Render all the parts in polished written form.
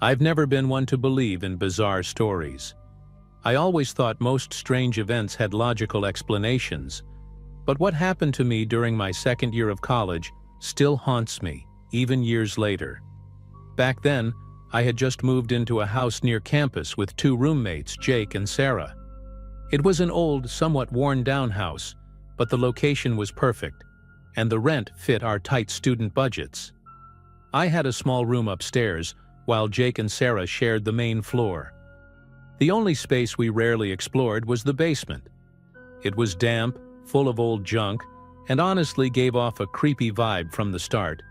I've never been one to believe in bizarre stories. I always thought most strange events had logical explanations, but what happened to me during my second year of college still haunts me, even years later. Back then, I had just moved into a house near campus with two roommates, Jake and Sarah. It was an old, somewhat worn-down house, but the location was perfect, and the rent fit our tight student budgets. I had a small room upstairs, while Jake and Sarah shared the main floor. The only space we rarely explored was the basement. It was damp, full of old junk, and honestly gave off a creepy vibe from the start,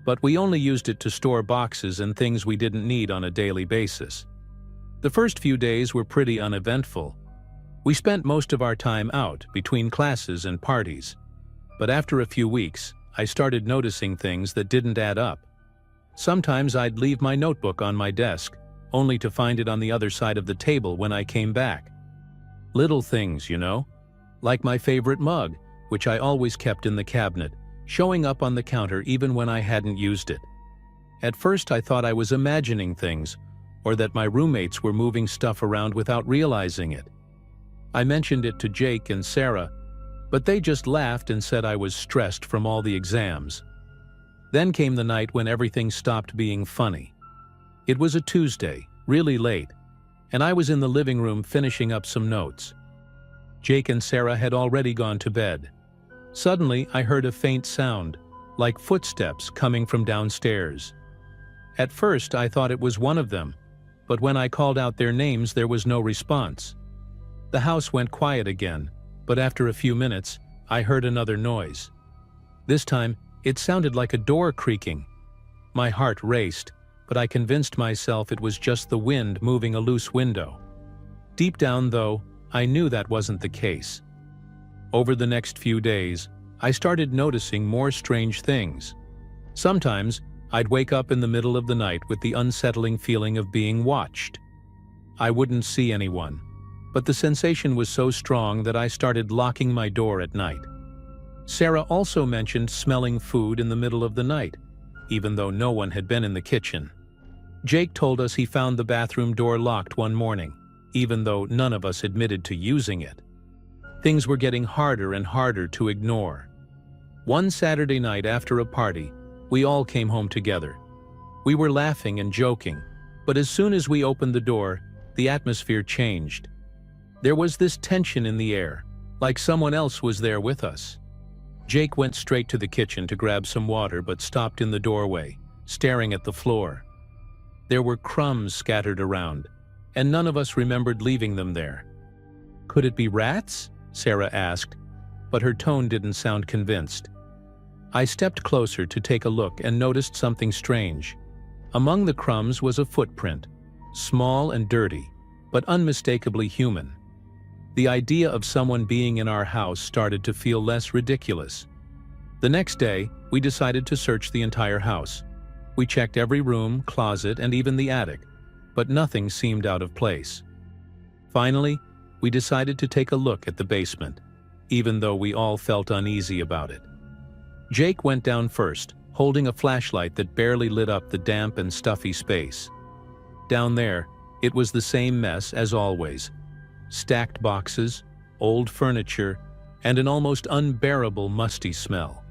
but we only used it to store boxes and things we didn't need on a daily basis. The first few days were pretty uneventful. We spent most of our time out, between classes and parties, but after a few weeks, I started noticing things that didn't add up. Sometimes I'd leave my notebook on my desk, only to find it on the other side of the table when I came back. Little things, you know? Like my favorite mug, which I always kept in the cabinet, showing up on the counter even when I hadn't used it. At first I thought I was imagining things, or that my roommates were moving stuff around without realizing it. I mentioned it to Jake and Sarah, but they just laughed and said I was stressed from all the exams. Then came the night when everything stopped being funny. It was a Tuesday, really late, and I was in the living room finishing up some notes. Jake and Sarah had already gone to bed. Suddenly, I heard a faint sound, like footsteps coming from downstairs. At first, I thought it was one of them, but when I called out their names, there was no response. The house went quiet again, but after a few minutes, I heard another noise. This time, it sounded like a door creaking. My heart raced, but I convinced myself it was just the wind moving a loose window. Deep down, though, I knew that wasn't the case. Over the next few days, I started noticing more strange things. Sometimes, I'd wake up in the middle of the night with the unsettling feeling of being watched. I wouldn't see anyone, but the sensation was so strong that I started locking my door at night. Sarah also mentioned smelling food in the middle of the night, even though no one had been in the kitchen. Jake told us he found the bathroom door locked one morning, even though none of us admitted to using it. Things were getting harder and harder to ignore. One Saturday night after a party, we all came home together. We were laughing and joking, but as soon as we opened the door, the atmosphere changed. There was this tension in the air, like someone else was there with us. Jake went straight to the kitchen to grab some water but stopped in the doorway, staring at the floor. There were crumbs scattered around, and none of us remembered leaving them there. "Could it be rats?" Sarah asked, but her tone didn't sound convinced. I stepped closer to take a look and noticed something strange. Among the crumbs was a footprint, small and dirty, but unmistakably human. The idea of someone being in our house started to feel less ridiculous. The next day, we decided to search the entire house. We checked every room, closet, and even the attic, but nothing seemed out of place. Finally, we decided to take a look at the basement, even though we all felt uneasy about it. Jake went down first, holding a flashlight that barely lit up the damp and stuffy space. Down there, it was the same mess as always. Stacked boxes, old furniture, and an almost unbearable musty smell.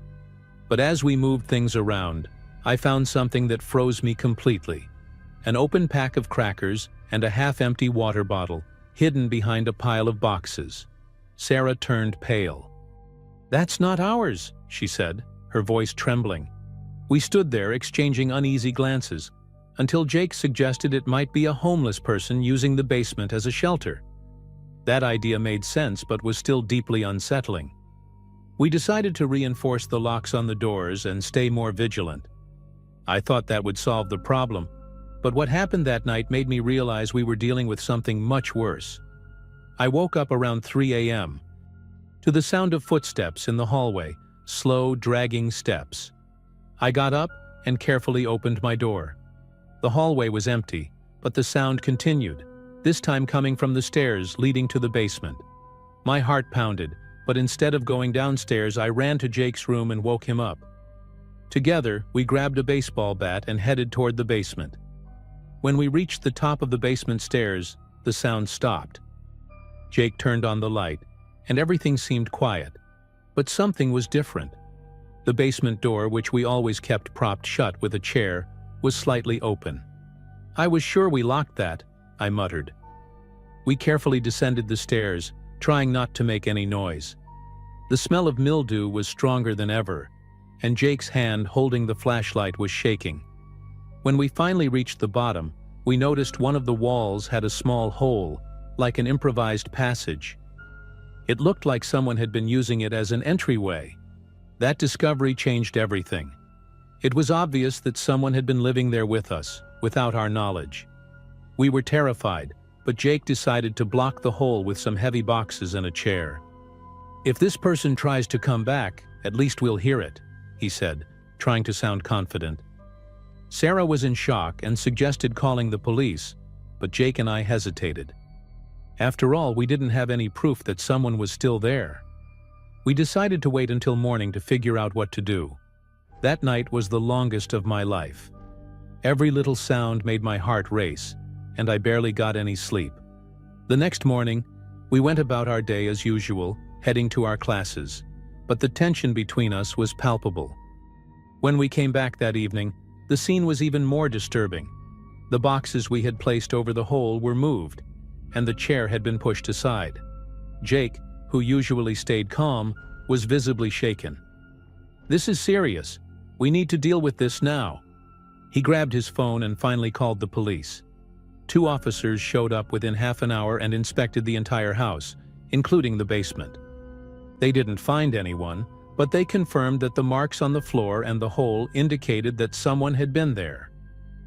But as we moved things around, I found something that froze me completely. An open pack of crackers and a half-empty water bottle hidden behind a pile of boxes. Sarah turned pale. "That's not ours," she said, her voice trembling. We stood there exchanging uneasy glances, until Jake suggested it might be a homeless person using the basement as a shelter. That idea made sense but was still deeply unsettling. We decided to reinforce the locks on the doors and stay more vigilant. I thought that would solve the problem, but what happened that night made me realize we were dealing with something much worse. I woke up around 3 a.m. to the sound of footsteps in the hallway, slow, dragging steps. I got up and carefully opened my door. The hallway was empty, but the sound continued, this time coming from the stairs leading to the basement. My heart pounded, but instead of going downstairs, I ran to Jake's room and woke him up. Together, we grabbed a baseball bat and headed toward the basement. When we reached the top of the basement stairs, the sound stopped. Jake turned on the light, and everything seemed quiet. But something was different. The basement door, which we always kept propped shut with a chair, was slightly open. "I was sure we locked that," I muttered. We carefully descended the stairs, trying not to make any noise. The smell of mildew was stronger than ever, and Jake's hand holding the flashlight was shaking. When we finally reached the bottom, we noticed one of the walls had a small hole, like an improvised passage. It looked like someone had been using it as an entryway. That discovery changed everything. It was obvious that someone had been living there with us, without our knowledge. We were terrified, but Jake decided to block the hole with some heavy boxes and a chair. "If this person tries to come back, at least we'll hear it," he said, trying to sound confident. Sarah was in shock and suggested calling the police, but Jake and I hesitated. After all, we didn't have any proof that someone was still there. We decided to wait until morning to figure out what to do. That night was the longest of my life. Every little sound made my heart race, and I barely got any sleep. The next morning, we went about our day as usual, heading to our classes, but the tension between us was palpable. When we came back that evening, the scene was even more disturbing. The boxes we had placed over the hole were moved, and the chair had been pushed aside. Jake, who usually stayed calm, was visibly shaken. "This is serious. We need to deal with this now." He grabbed his phone and finally called the police. 2 officers showed up within half an hour and inspected the entire house, including the basement. They didn't find anyone, but they confirmed that the marks on the floor and the hole indicated that someone had been there.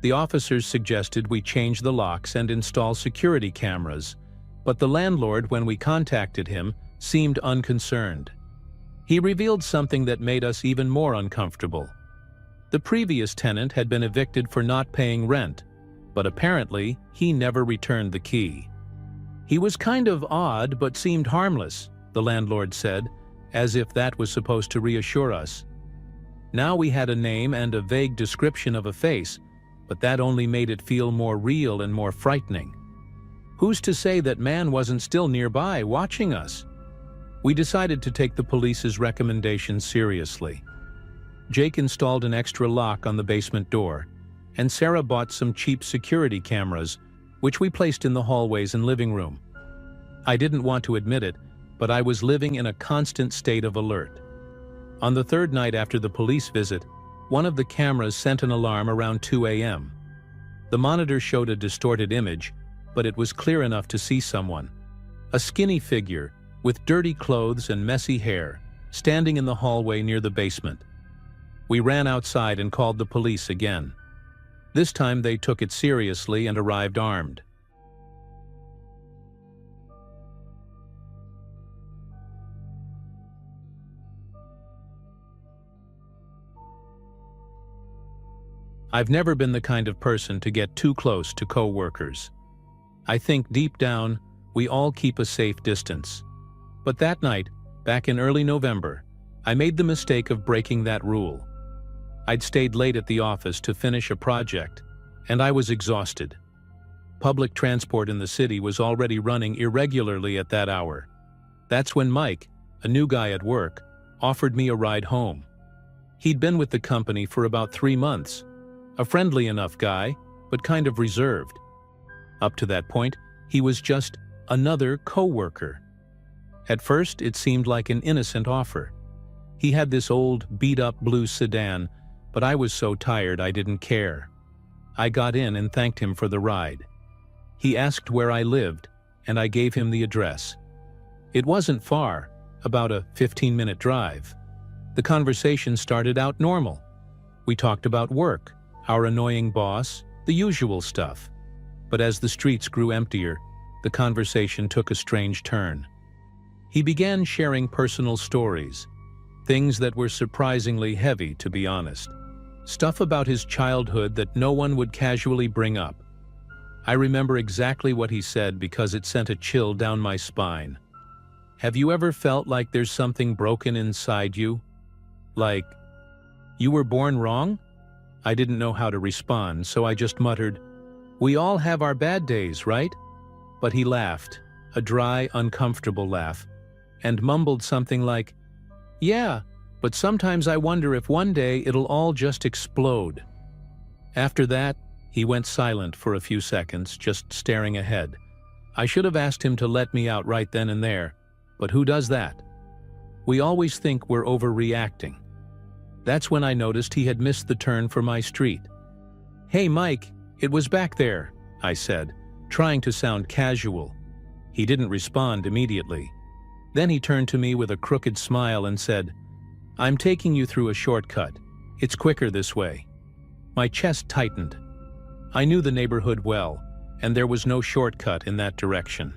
The officers suggested we change the locks and install security cameras, but the landlord, when we contacted him, seemed unconcerned. He revealed something that made us even more uncomfortable. The previous tenant had been evicted for not paying rent, but apparently he never returned the key. "He was kind of odd but seemed harmless," the landlord said, as if that was supposed to reassure us. Now we had a name and a vague description of a face, but that only made it feel more real and more frightening. Who's to say that man wasn't still nearby watching us? We decided to take the police's recommendations seriously. Jake installed an extra lock on the basement door, and Sarah bought some cheap security cameras, which we placed in the hallways and living room. I didn't want to admit it, but I was living in a constant state of alert. On the 3rd night after the police visit, one of the cameras sent an alarm around 2 a.m. The monitor showed a distorted image, but it was clear enough to see someone. A skinny figure, with dirty clothes and messy hair, standing in the hallway near the basement. We ran outside and called the police again. This time they took it seriously and arrived armed. I've never been the kind of person to get too close to co-workers. I think deep down, we all keep a safe distance. But that night, back in early November, I made the mistake of breaking that rule. I'd stayed late at the office to finish a project, and I was exhausted. Public transport in the city was already running irregularly at that hour. That's when Mike, a new guy at work, offered me a ride home. He'd been with the company for about 3 months. A friendly enough guy, but kind of reserved. Up to that point, he was just another co-worker. At first, it seemed like an innocent offer. He had this old, beat-up blue sedan, but I was so tired I didn't care. I got in and thanked him for the ride. He asked where I lived, and I gave him the address. It wasn't far, about a 15-minute drive. The conversation started out normal. We talked about work, our annoying boss, the usual stuff. But as the streets grew emptier, the conversation took a strange turn. He began sharing personal stories, things that were surprisingly heavy, to be honest. Stuff about his childhood that no one would casually bring up. I remember exactly what he said because it sent a chill down my spine. Have you ever felt like there's something broken inside you? Like, you were born wrong? I didn't know how to respond, so I just muttered, We all have our bad days, right? But he laughed, a dry, uncomfortable laugh, and mumbled something like, "Yeah, but sometimes I wonder if one day it'll all just explode." After that, he went silent for a few seconds, just staring ahead. I should have asked him to let me out right then and there, but who does that? We always think we're overreacting. That's when I noticed he had missed the turn for my street. "Hey, Mike, it was back there," I said, trying to sound casual. He didn't respond immediately. Then he turned to me with a crooked smile and said, "I'm taking you through a shortcut. It's quicker this way." My chest tightened. I knew the neighborhood well, and there was no shortcut in that direction.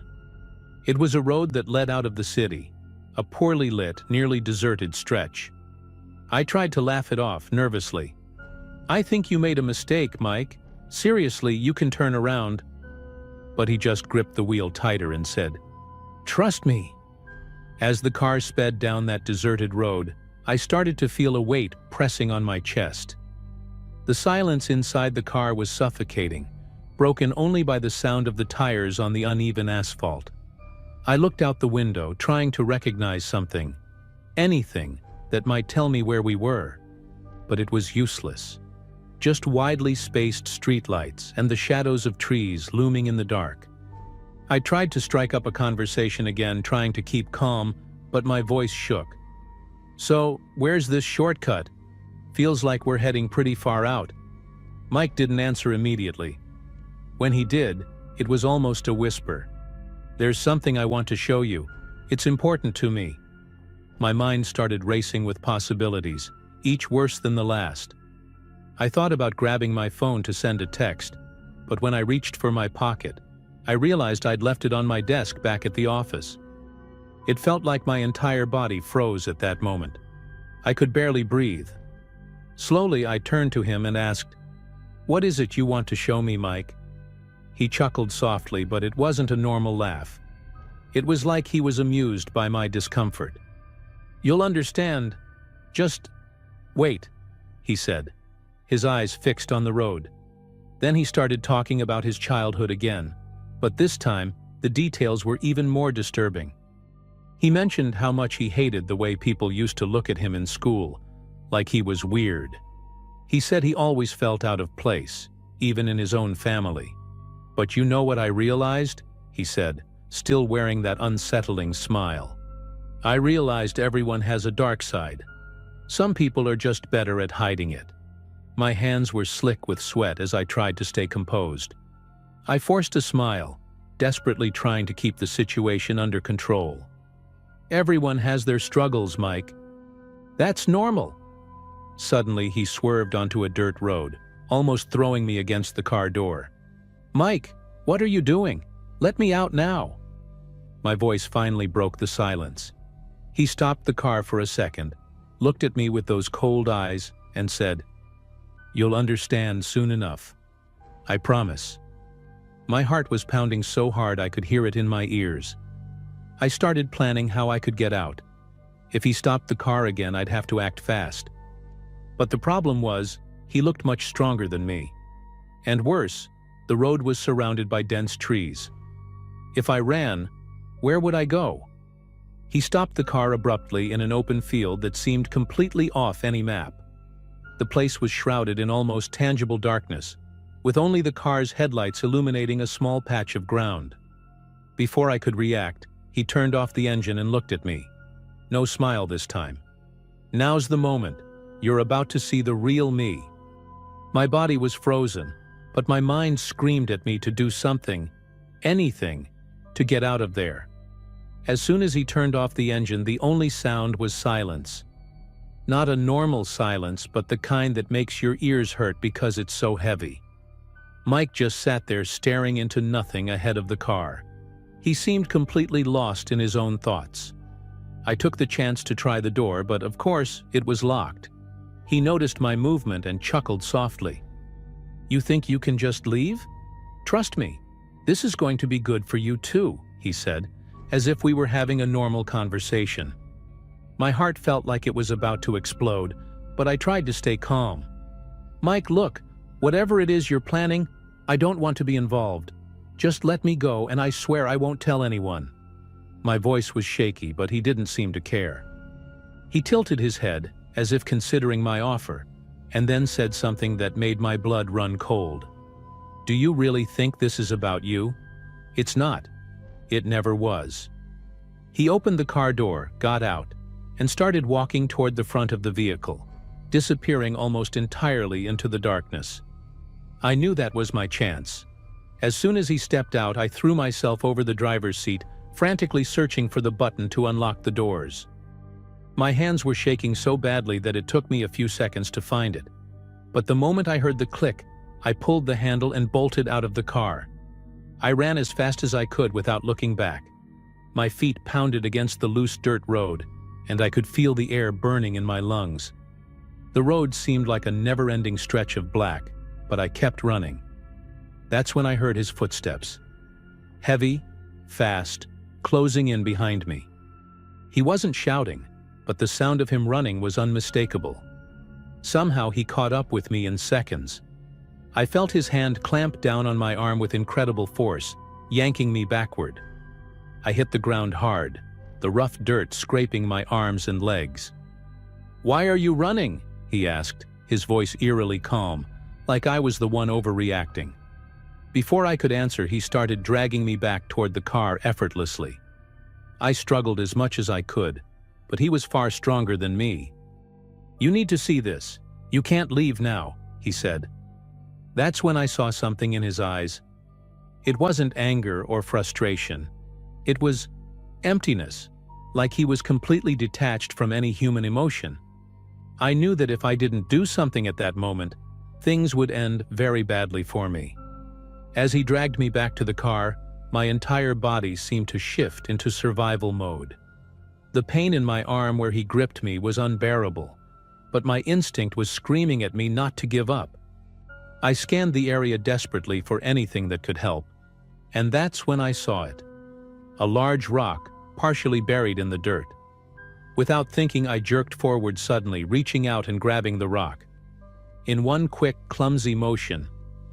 It was a road that led out of the city, a poorly lit, nearly deserted stretch. I tried to laugh it off nervously. "I think you made a mistake, Mike. Seriously, you can turn around." But he just gripped the wheel tighter and said, "Trust me." As the car sped down that deserted road, I started to feel a weight pressing on my chest. The silence inside the car was suffocating, broken only by the sound of the tires on the uneven asphalt. I looked out the window, trying to recognize something, anything that might tell me where we were. But it was useless. Just widely spaced streetlights and the shadows of trees looming in the dark. I tried to strike up a conversation again, trying to keep calm, but my voice shook. "So, where's this shortcut? Feels like we're heading pretty far out." Mike didn't answer immediately. When he did, it was almost a whisper. "There's something I want to show you. It's important to me." My mind started racing with possibilities, each worse than the last. I thought about grabbing my phone to send a text, but when I reached for my pocket, I realized I'd left it on my desk back at the office. It felt like my entire body froze at that moment. I could barely breathe. Slowly, I turned to him and asked, "What is it you want to show me, Mike?" He chuckled softly, but it wasn't a normal laugh. It was like he was amused by my discomfort. "You'll understand. Just wait," he said, his eyes fixed on the road. Then he started talking about his childhood again, but this time, the details were even more disturbing. He mentioned how much he hated the way people used to look at him in school, like he was weird. He said he always felt out of place, even in his own family. "But you know what I realized?" he said, still wearing that unsettling smile. "I realized everyone has a dark side. Some people are just better at hiding it." My hands were slick with sweat as I tried to stay composed. I forced a smile, desperately trying to keep the situation under control. "Everyone has their struggles, Mike. That's normal." Suddenly, he swerved onto a dirt road, almost throwing me against the car door. "Mike, what are you doing? Let me out now." My voice finally broke the silence. He stopped the car for a second, looked at me with those cold eyes, and said, "You'll understand soon enough. I promise." My heart was pounding so hard I could hear it in my ears. I started planning how I could get out. If he stopped the car again, I'd have to act fast. But the problem was, he looked much stronger than me. And worse, the road was surrounded by dense trees. If I ran, where would I go? He stopped the car abruptly in an open field that seemed completely off any map. The place was shrouded in almost tangible darkness, with only the car's headlights illuminating a small patch of ground. Before I could react, he turned off the engine and looked at me. No smile this time. "Now's the moment. You're about to see the real me." My body was frozen, but my mind screamed at me to do something, anything, to get out of there. As soon as he turned off the engine, the only sound was silence. Not a normal silence, but the kind that makes your ears hurt because it's so heavy. Mike just sat there staring into nothing ahead of the car. He seemed completely lost in his own thoughts. I took the chance to try the door, but of course, it was locked. He noticed my movement and chuckled softly. "You think you can just leave? Trust me, this is going to be good for you too," he said, as if we were having a normal conversation. My heart felt like it was about to explode, but I tried to stay calm. "Mike, look, whatever it is you're planning, I don't want to be involved. Just let me go and I swear I won't tell anyone." My voice was shaky, but he didn't seem to care. He tilted his head, as if considering my offer, and then said something that made my blood run cold. "Do you really think this is about you? It's not. It never was." He opened the car door, got out, and started walking toward the front of the vehicle, disappearing almost entirely into the darkness. I knew that was my chance. As soon as he stepped out, I threw myself over the driver's seat, frantically searching for the button to unlock the doors. My hands were shaking so badly that it took me a few seconds to find it. But the moment I heard the click, I pulled the handle and bolted out of the car. I ran as fast as I could without looking back. My feet pounded against the loose dirt road, and I could feel the air burning in my lungs. The road seemed like a never-ending stretch of black, but I kept running. That's when I heard his footsteps. Heavy, fast, closing in behind me. He wasn't shouting, but the sound of him running was unmistakable. Somehow he caught up with me in seconds. I felt his hand clamp down on my arm with incredible force, yanking me backward. I hit the ground hard, the rough dirt scraping my arms and legs. "Why are you running?" he asked, his voice eerily calm, like I was the one overreacting. Before I could answer, he started dragging me back toward the car effortlessly. I struggled as much as I could, but he was far stronger than me. "You need to see this. You can't leave now," he said. That's when I saw something in his eyes. It wasn't anger or frustration. It was emptiness, like he was completely detached from any human emotion. I knew that if I didn't do something at that moment, things would end very badly for me. As he dragged me back to the car, my entire body seemed to shift into survival mode. The pain in my arm where he gripped me was unbearable, but my instinct was screaming at me not to give up. I scanned the area desperately for anything that could help, and that's when I saw it. A large rock, partially buried in the dirt. Without thinking, I jerked forward suddenly, reaching out and grabbing the rock. In one quick, clumsy motion,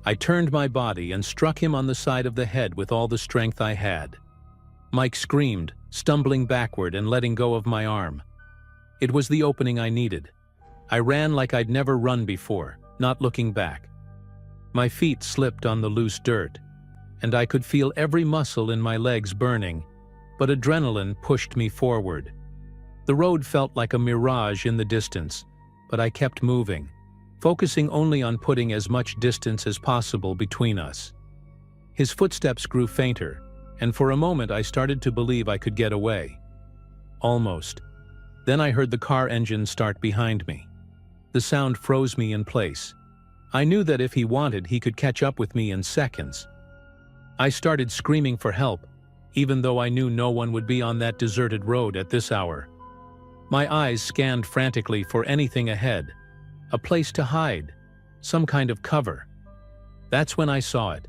I turned my body and struck him on the side of the head with all the strength I had. Mike screamed, stumbling backward and letting go of my arm. It was the opening I needed. I ran like I'd never run before, not looking back. My feet slipped on the loose dirt, and I could feel every muscle in my legs burning, but adrenaline pushed me forward. The road felt like a mirage in the distance, but I kept moving, focusing only on putting as much distance as possible between us. His footsteps grew fainter, and for a moment I started to believe I could get away. Almost. Then I heard the car engine start behind me. The sound froze me in place. I knew that if he wanted, he could catch up with me in seconds. I started screaming for help, even though I knew no one would be on that deserted road at this hour. My eyes scanned frantically for anything ahead, a place to hide, some kind of cover. That's when I saw it.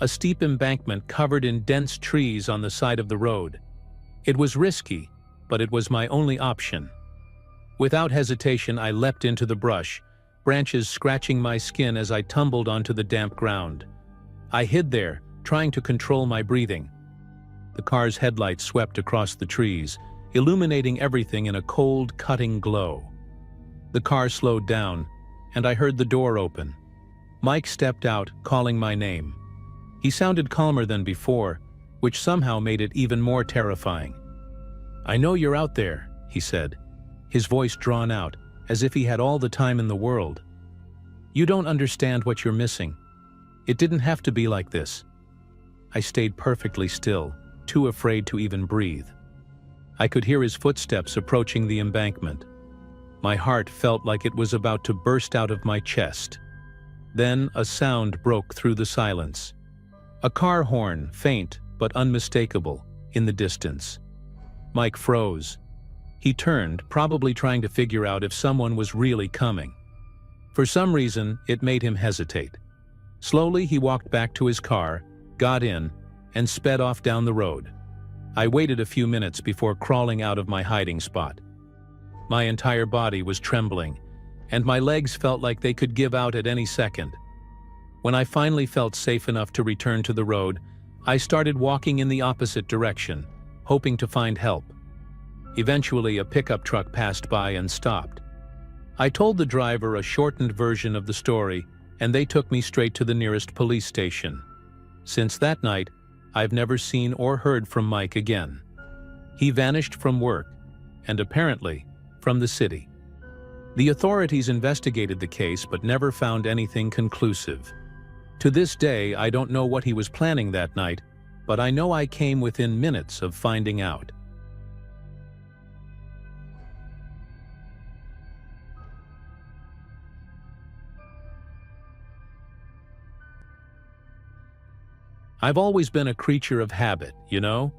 A steep embankment covered in dense trees on the side of the road. It was risky, but it was my only option. Without hesitation, I leapt into the brush, branches scratching my skin as I tumbled onto the damp ground. I hid there, trying to control my breathing. The car's headlights swept across the trees, illuminating everything in a cold, cutting glow. The car slowed down, and I heard the door open. Mike stepped out, calling my name. He sounded calmer than before, which somehow made it even more terrifying. "I know you're out there," he said, his voice drawn out, as if he had all the time in the world. "You don't understand what you're missing. It didn't have to be like this." I stayed perfectly still, too afraid to even breathe. I could hear his footsteps approaching the embankment. My heart felt like it was about to burst out of my chest. Then a sound broke through the silence. A car horn, faint but unmistakable, in the distance. Mike froze. He turned, probably trying to figure out if someone was really coming. For some reason, it made him hesitate. Slowly, he walked back to his car, got in, and sped off down the road. I waited a few minutes before crawling out of my hiding spot. My entire body was trembling, and my legs felt like they could give out at any second. When I finally felt safe enough to return to the road, I started walking in the opposite direction, hoping to find help. Eventually, a pickup truck passed by and stopped. I told the driver a shortened version of the story, and they took me straight to the nearest police station. Since that night, I've never seen or heard from Mike again. He vanished from work, and apparently, from the city. The authorities investigated the case but never found anything conclusive. To this day, I don't know what he was planning that night, but I know I came within minutes of finding out. I've always been a creature of habit, you know?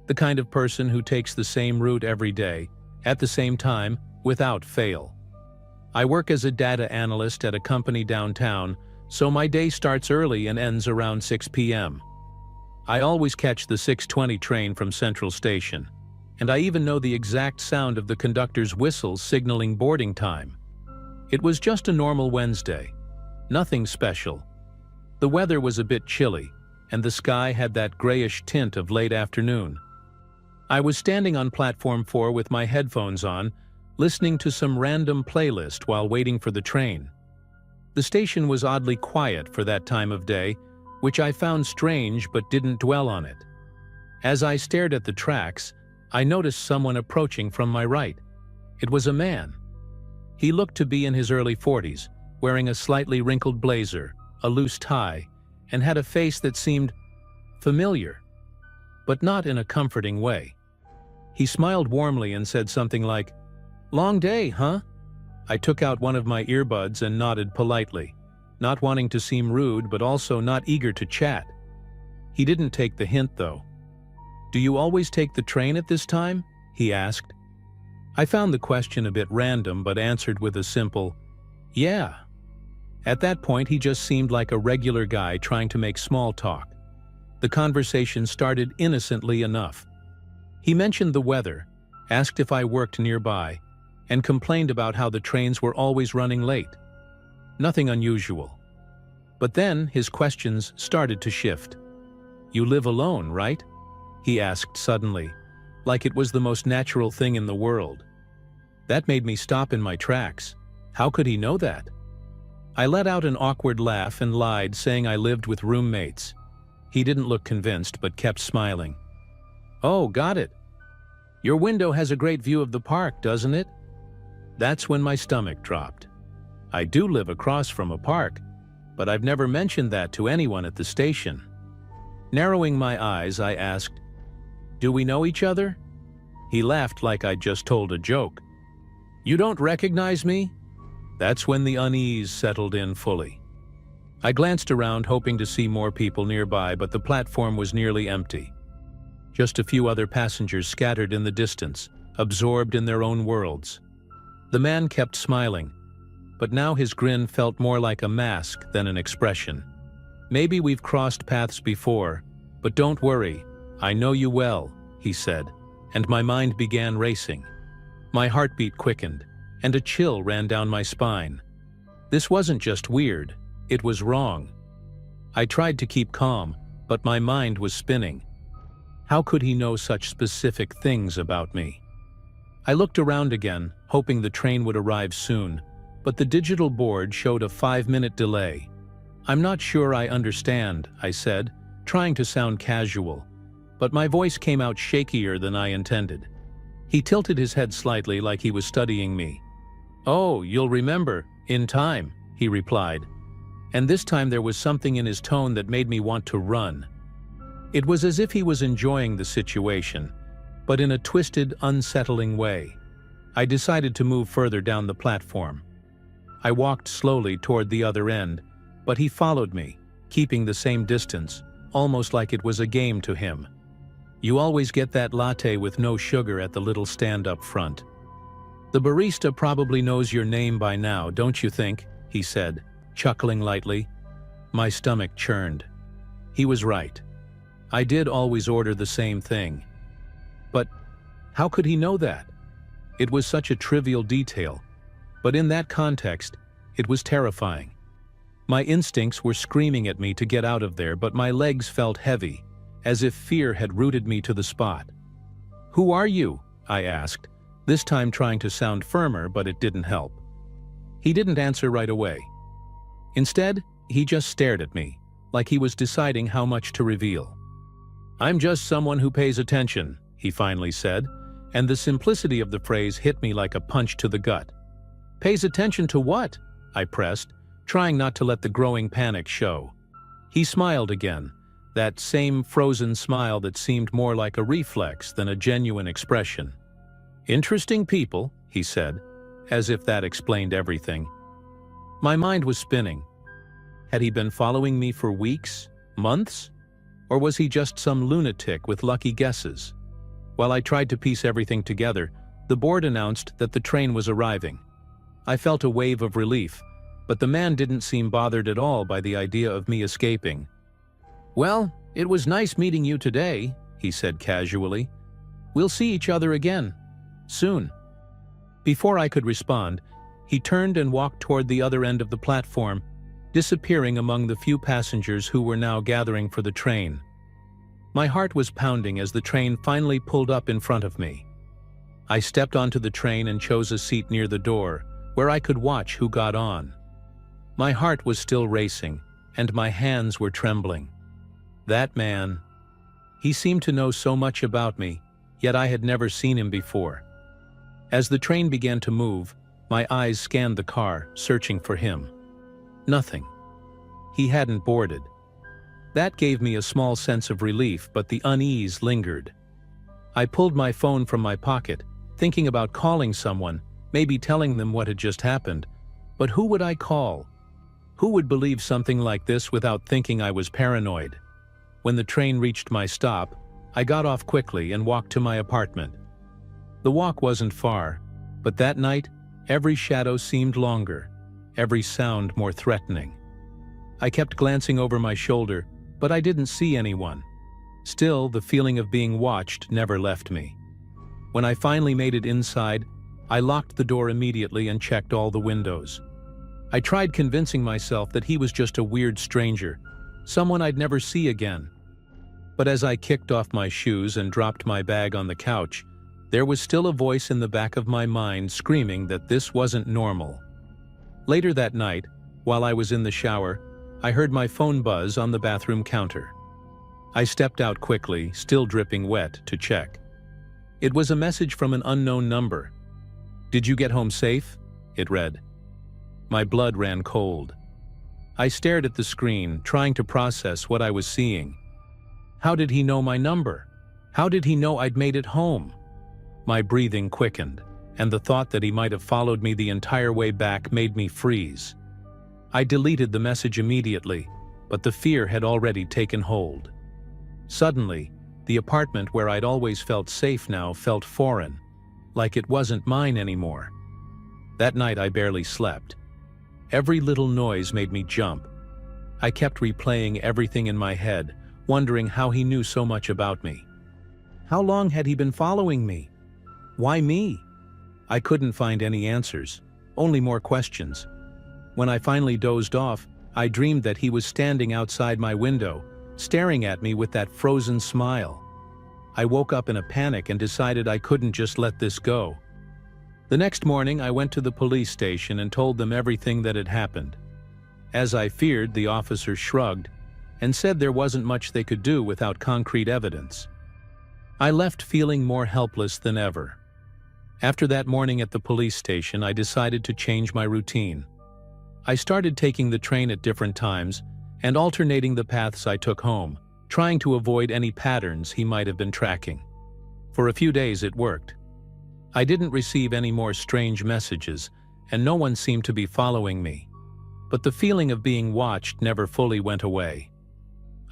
The kind of person who takes the same route every day, at the same time, without fail. I work as a data analyst at a company downtown, so my day starts early and ends around 6 p.m. I always catch the 6:20 train from Central Station, and I even know the exact sound of the conductor's whistle signaling boarding time. It was just a normal Wednesday. Nothing special. The weather was a bit chilly, and the sky had that grayish tint of late afternoon. I was standing on platform 4 with my headphones on, listening to some random playlist while waiting for the train. The station was oddly quiet for that time of day, which I found strange but didn't dwell on it. As I stared at the tracks, I noticed someone approaching from my right. It was a man. He looked to be in his early 40s, wearing a slightly wrinkled blazer, a loose tie, and had a face that seemed familiar, but not in a comforting way. He smiled warmly and said something like, "Long day, huh?" I took out one of my earbuds and nodded politely, not wanting to seem rude but also not eager to chat. He didn't take the hint, though. "Do you always take the train at this time?" he asked. I found the question a bit random but answered with a simple, "Yeah." At that point, he just seemed like a regular guy trying to make small talk. The conversation started innocently enough. He mentioned the weather, asked if I worked nearby, and complained about how the trains were always running late. Nothing unusual. But then his questions started to shift. "You live alone, right?" he asked suddenly, like it was the most natural thing in the world. That made me stop in my tracks. How could he know that? I let out an awkward laugh and lied, saying I lived with roommates. He didn't look convinced but kept smiling. "Oh, got it. Your window has a great view of the park, doesn't it?" That's when my stomach dropped. I do live across from a park, but I've never mentioned that to anyone at the station. Narrowing my eyes, I asked, "Do we know each other?" He laughed like I'd just told a joke. "You don't recognize me?" That's when the unease settled in fully. I glanced around, hoping to see more people nearby, but the platform was nearly empty. Just a few other passengers scattered in the distance, absorbed in their own worlds. The man kept smiling, but now his grin felt more like a mask than an expression. "Maybe we've crossed paths before, but don't worry, I know you well," he said, and my mind began racing. My heartbeat quickened, and a chill ran down my spine. This wasn't just weird, it was wrong. I tried to keep calm, but my mind was spinning. How could he know such specific things about me? I looked around again, hoping the train would arrive soon, but the digital board showed a 5-minute delay. "I'm not sure I understand," I said, trying to sound casual, but my voice came out shakier than I intended. He tilted his head slightly like he was studying me. "Oh, you'll remember, in time," he replied, and this time there was something in his tone that made me want to run. It was as if he was enjoying the situation, but in a twisted, unsettling way. I decided to move further down the platform. I walked slowly toward the other end, but he followed me, keeping the same distance, almost like it was a game to him. "You always get that latte with no sugar at the little stand up front. The barista probably knows your name by now, don't you think?" he said, chuckling lightly. My stomach churned. He was right. I did always order the same thing. But how could he know that? It was such a trivial detail, but in that context, it was terrifying. My instincts were screaming at me to get out of there, but my legs felt heavy, as if fear had rooted me to the spot. "Who are you?" I asked, this time trying to sound firmer, but it didn't help. He didn't answer right away. Instead, he just stared at me, like he was deciding how much to reveal. "I'm just someone who pays attention," he finally said, and the simplicity of the phrase hit me like a punch to the gut. "Pays attention to what?" I pressed, trying not to let the growing panic show. He smiled again, that same frozen smile that seemed more like a reflex than a genuine expression. "Interesting people," he said, as if that explained everything. My mind was spinning. Had he been following me for weeks, months? Or was he just some lunatic with lucky guesses? While I tried to piece everything together, the board announced that the train was arriving. I felt a wave of relief, but the man didn't seem bothered at all by the idea of me escaping. "Well, it was nice meeting you today," he said casually. "We'll see each other again. Soon." Before I could respond, he turned and walked toward the other end of the platform, disappearing among the few passengers who were now gathering for the train. My heart was pounding as the train finally pulled up in front of me. I stepped onto the train and chose a seat near the door, where I could watch who got on. My heart was still racing, and my hands were trembling. That man. He seemed to know so much about me, yet I had never seen him before. As the train began to move, my eyes scanned the car, searching for him. Nothing. He hadn't boarded. That gave me a small sense of relief, but the unease lingered. I pulled my phone from my pocket, thinking about calling someone, maybe telling them what had just happened. But who would I call? Who would believe something like this without thinking I was paranoid? When the train reached my stop, I got off quickly and walked to my apartment. The walk wasn't far, but that night, every shadow seemed longer, every sound more threatening. I kept glancing over my shoulder, but I didn't see anyone. Still, the feeling of being watched never left me. When I finally made it inside, I locked the door immediately and checked all the windows. I tried convincing myself that he was just a weird stranger, someone I'd never see again. But as I kicked off my shoes and dropped my bag on the couch, there was still a voice in the back of my mind screaming that this wasn't normal. Later that night, while I was in the shower, I heard my phone buzz on the bathroom counter. I stepped out quickly, still dripping wet, to check. It was a message from an unknown number. "Did you get home safe?" it read. My blood ran cold. I stared at the screen, trying to process what I was seeing. How did he know my number? How did he know I'd made it home? My breathing quickened, and the thought that he might have followed me the entire way back made me freeze. I deleted the message immediately, but the fear had already taken hold. Suddenly, the apartment where I'd always felt safe now felt foreign, like it wasn't mine anymore. That night I barely slept. Every little noise made me jump. I kept replaying everything in my head, wondering how he knew so much about me. How long had he been following me? Why me? I couldn't find any answers, only more questions. When I finally dozed off, I dreamed that he was standing outside my window, staring at me with that frozen smile. I woke up in a panic and decided I couldn't just let this go. The next morning, I went to the police station and told them everything that had happened. As I feared, the officer shrugged and said there wasn't much they could do without concrete evidence. I left feeling more helpless than ever. After that morning at the police station, I decided to change my routine. I started taking the train at different times and alternating the paths I took home, trying to avoid any patterns he might have been tracking. For a few days it worked. I didn't receive any more strange messages, and no one seemed to be following me. But the feeling of being watched never fully went away.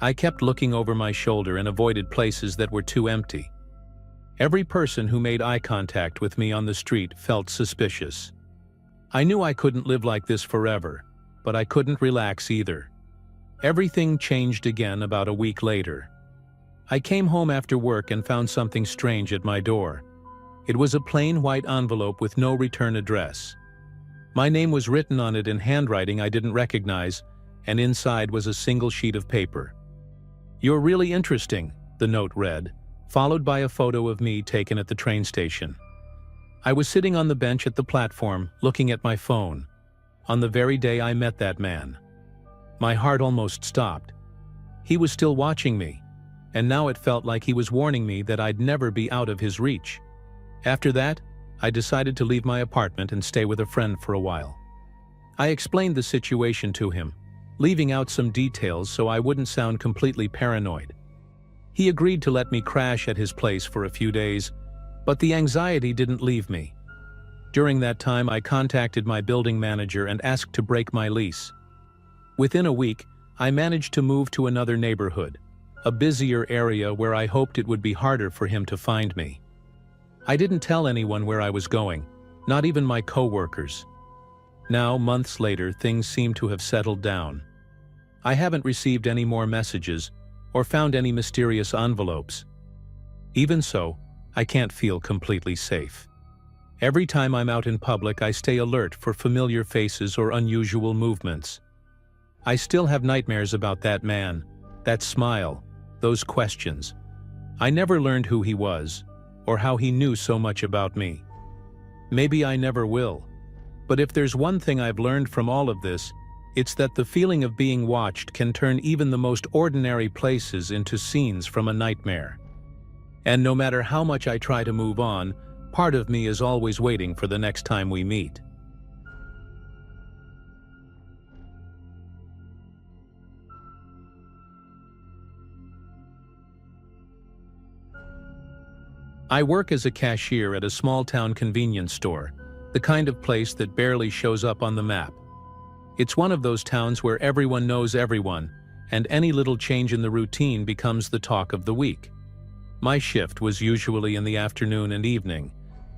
I kept looking over my shoulder and avoided places that were too empty. Every person who made eye contact with me on the street felt suspicious. I knew I couldn't live like this forever, but I couldn't relax either. Everything changed again about a week later. I came home after work and found something strange at my door. It was a plain white envelope with no return address. My name was written on it in handwriting I didn't recognize, and inside was a single sheet of paper. "You're really interesting," the note read, followed by a photo of me taken at the train station. I was sitting on the bench at the platform, looking at my phone, on the very day I met that man. My heart almost stopped. He was still watching me, and now it felt like he was warning me that I'd never be out of his reach. After that, I decided to leave my apartment and stay with a friend for a while. I explained the situation to him, leaving out some details so I wouldn't sound completely paranoid. He agreed to let me crash at his place for a few days, but the anxiety didn't leave me. During that time, I contacted my building manager and asked to break my lease. Within a week, I managed to move to another neighborhood, a busier area where I hoped it would be harder for him to find me. I didn't tell anyone where I was going, not even my coworkers. Now, months later, things seem to have settled down. I haven't received any more messages or found any mysterious envelopes. Even so, I can't feel completely safe. Every time I'm out in public, I stay alert for familiar faces or unusual movements. I still have nightmares about that man, that smile, those questions. I never learned who he was, or how he knew so much about me. Maybe I never will. But if there's one thing I've learned from all of this, it's that the feeling of being watched can turn even the most ordinary places into scenes from a nightmare. And no matter how much I try to move on, part of me is always waiting for the next time we meet. I work as a cashier at a small-town convenience store, the kind of place that barely shows up on the map. It's one of those towns where everyone knows everyone, and any little change in the routine becomes the talk of the week. My shift was usually in the afternoon and evening,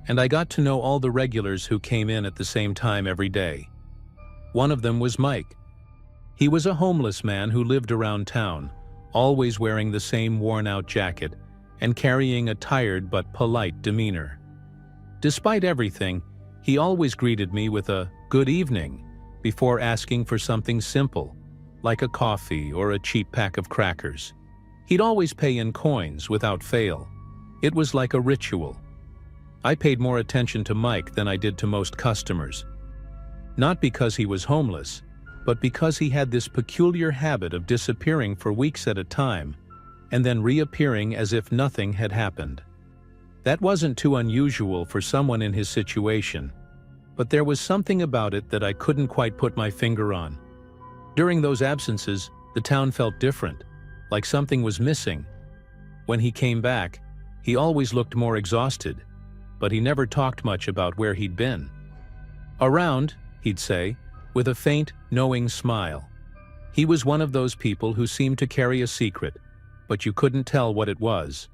and I got to know all the regulars who came in at the same time every day. One of them was Mike. He was a homeless man who lived around town, always wearing the same worn-out jacket and carrying a tired but polite demeanor. Despite everything, he always greeted me with a "good evening" before asking for something simple, like a coffee or a cheap pack of crackers. He'd always pay in coins without fail. It was like a ritual. I paid more attention to Mike than I did to most customers. Not because he was homeless, but because he had this peculiar habit of disappearing for weeks at a time and then reappearing as if nothing had happened. That wasn't too unusual for someone in his situation, but there was something about it that I couldn't quite put my finger on. During those absences, the town felt different, like something was missing. When he came back, he always looked more exhausted, but he never talked much about where he'd been. "Around," he'd say, with a faint, knowing smile. He was one of those people who seemed to carry a secret, but you couldn't tell what it was.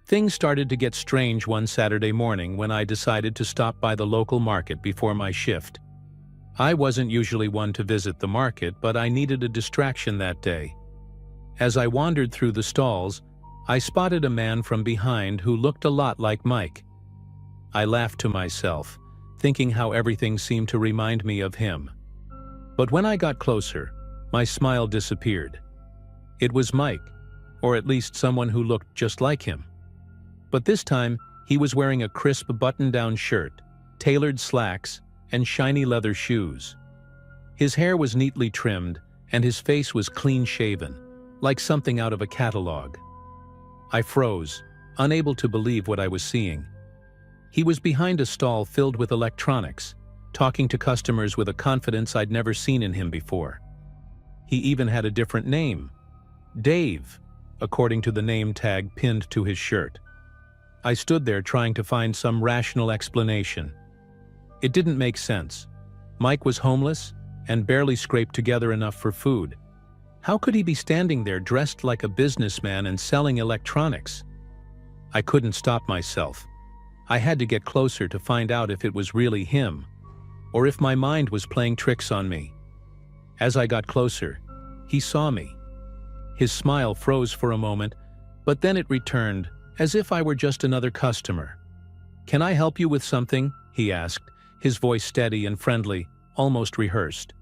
Things started to get strange one Saturday morning when I decided to stop by the local market before my shift. I wasn't usually one to visit the market, but I needed a distraction that day. As I wandered through the stalls, I spotted a man from behind who looked a lot like Mike. I laughed to myself, thinking how everything seemed to remind me of him. But when I got closer, my smile disappeared. It was Mike, or at least someone who looked just like him. But this time, he was wearing a crisp button-down shirt, tailored slacks, and shiny leather shoes. His hair was neatly trimmed, and his face was clean-shaven, like something out of a catalog. I froze, unable to believe what I was seeing. He was behind a stall filled with electronics, talking to customers with a confidence I'd never seen in him before. He even had a different name, Dave, according to the name tag pinned to his shirt. I stood there trying to find some rational explanation. It didn't make sense. Mike was homeless and barely scraped together enough for food. How could he be standing there dressed like a businessman and selling electronics? I couldn't stop myself. I had to get closer to find out if it was really him, or if my mind was playing tricks on me. As I got closer, he saw me. His smile froze for a moment, but then it returned, as if I were just another customer. "Can I help you with something?" he asked, his voice steady and friendly, almost rehearsed.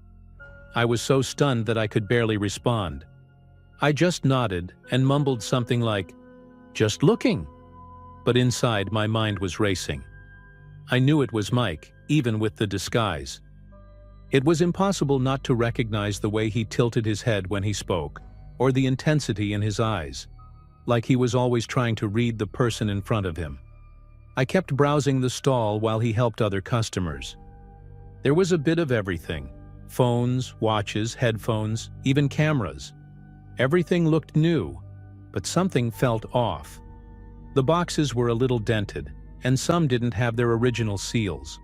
I was so stunned that I could barely respond. I just nodded and mumbled something like, "Just looking." But inside, my mind was racing. I knew it was Mike, even with the disguise. It was impossible not to recognize the way he tilted his head when he spoke, or the intensity in his eyes, like he was always trying to read the person in front of him. I kept browsing the stall while he helped other customers. There was a bit of everything: phones, watches, headphones, even cameras. Everything looked new, but something felt off. The boxes were a little dented, and some didn't have their original seals.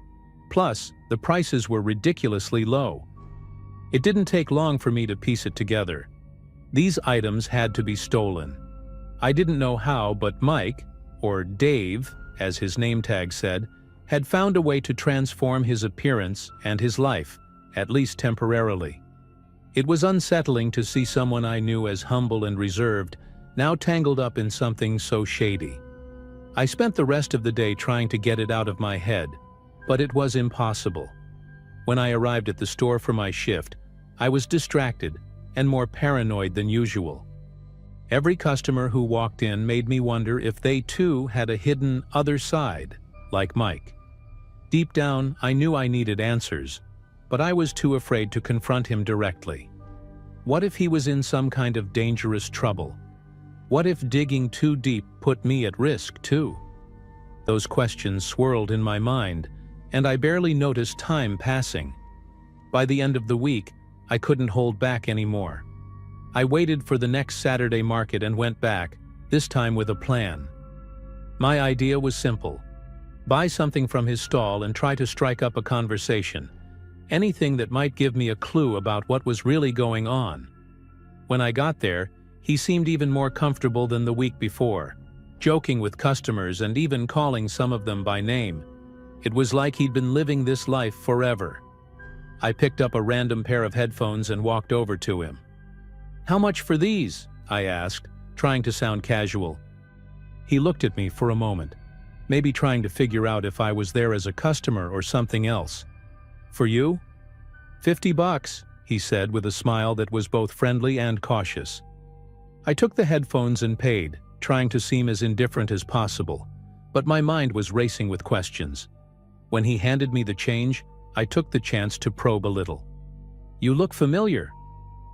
Plus, the prices were ridiculously low. It didn't take long for me to piece it together. These items had to be stolen. I didn't know how, but Mike, or Dave, as his name tag said, had found a way to transform his appearance and his life, at least temporarily. It was unsettling to see someone I knew as humble and reserved now tangled up in something so shady. I spent the rest of the day trying to get it out of my head, but it was impossible. When I arrived at the store for my shift, I was distracted and more paranoid than usual. Every customer who walked in made me wonder if they too had a hidden other side, like Mike. Deep down, I knew I needed answers, but I was too afraid to confront him directly. What if he was in some kind of dangerous trouble? What if digging too deep put me at risk too? Those questions swirled in my mind, and I barely noticed time passing. By the end of the week, I couldn't hold back anymore. I waited for the next Saturday market and went back, this time with a plan. My idea was simple: buy something from his stall and try to strike up a conversation. Anything that might give me a clue about what was really going on. When I got there, he seemed even more comfortable than the week before, joking with customers and even calling some of them by name. It was like he'd been living this life forever. I picked up a random pair of headphones and walked over to him. "How much for these?" I asked, trying to sound casual. He looked at me for a moment, maybe trying to figure out if I was there as a customer or something else. "For you?" $50, he said with a smile that was both friendly and cautious. I took the headphones and paid, trying to seem as indifferent as possible, but my mind was racing with questions. When he handed me the change, I took the chance to probe a little. "You look familiar.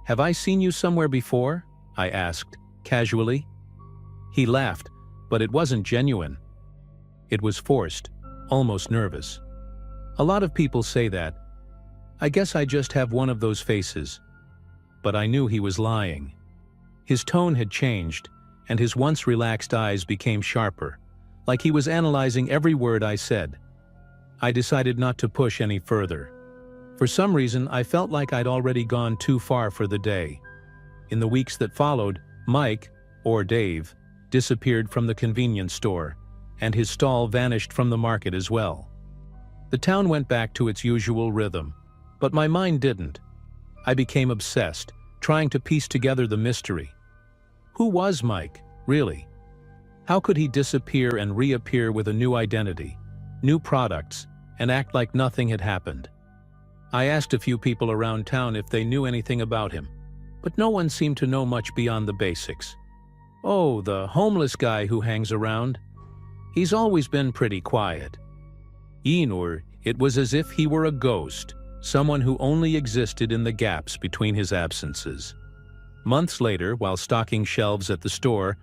Have I seen you somewhere before?" I asked, casually. He laughed, but it wasn't genuine. It was forced, almost nervous. A lot of people say that. I guess I just have one of those faces. But I knew he was lying. His tone had changed, and his once relaxed eyes became sharper, like he was analyzing every word I said. I decided not to push any further. For some reason, I felt like I'd already gone too far for the day. In the weeks that followed, Mike, or Dave, disappeared from the convenience store, and his stall vanished from the market as well. The town went back to its usual rhythm, but my mind didn't. I became obsessed, trying to piece together the mystery. Who was Mike, really? How could he disappear and reappear with a new identity, new products, and act like nothing had happened? I asked a few people around town if they knew anything about him, but no one seemed to know much beyond the basics. "Oh, the homeless guy who hangs around. He's always been pretty quiet." Or it was as if he were a ghost, someone who only existed in the gaps between his absences. Months later, while stocking shelves at the store,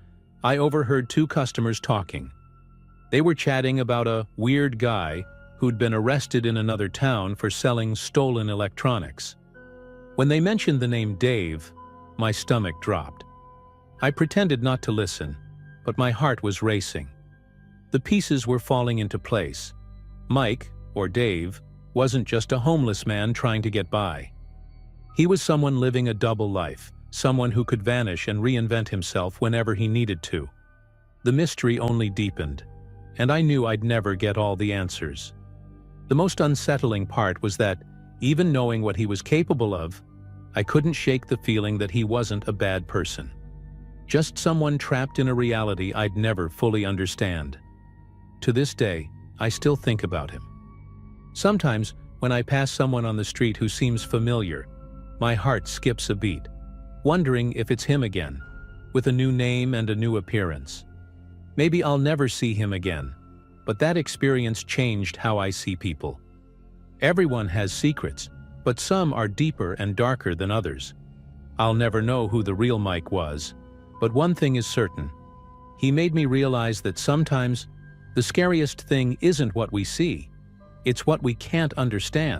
I overheard two customers talking. They were chatting about a weird guy who'd been arrested in another town for selling stolen electronics. When they mentioned the name Dave, my stomach dropped. I pretended not to listen, but my heart was racing. The pieces were falling into place. Mike, or Dave, wasn't just a homeless man trying to get by. He was someone living a double life, someone who could vanish and reinvent himself whenever he needed to. The mystery only deepened, and I knew I'd never get all the answers. The most unsettling part was that, even knowing what he was capable of, I couldn't shake the feeling that he wasn't a bad person. Just someone trapped in a reality I'd never fully understand. To this day, I still think about him. Sometimes, when I pass someone on the street who seems familiar, my heart skips a beat, wondering if it's him again, with a new name and a new appearance. Maybe I'll never see him again, but that experience changed how I see people. Everyone has secrets, but some are deeper and darker than others. I'll never know who the real Mike was, but one thing is certain. He made me realize that sometimes the scariest thing isn't what we see, it's what we can't understand.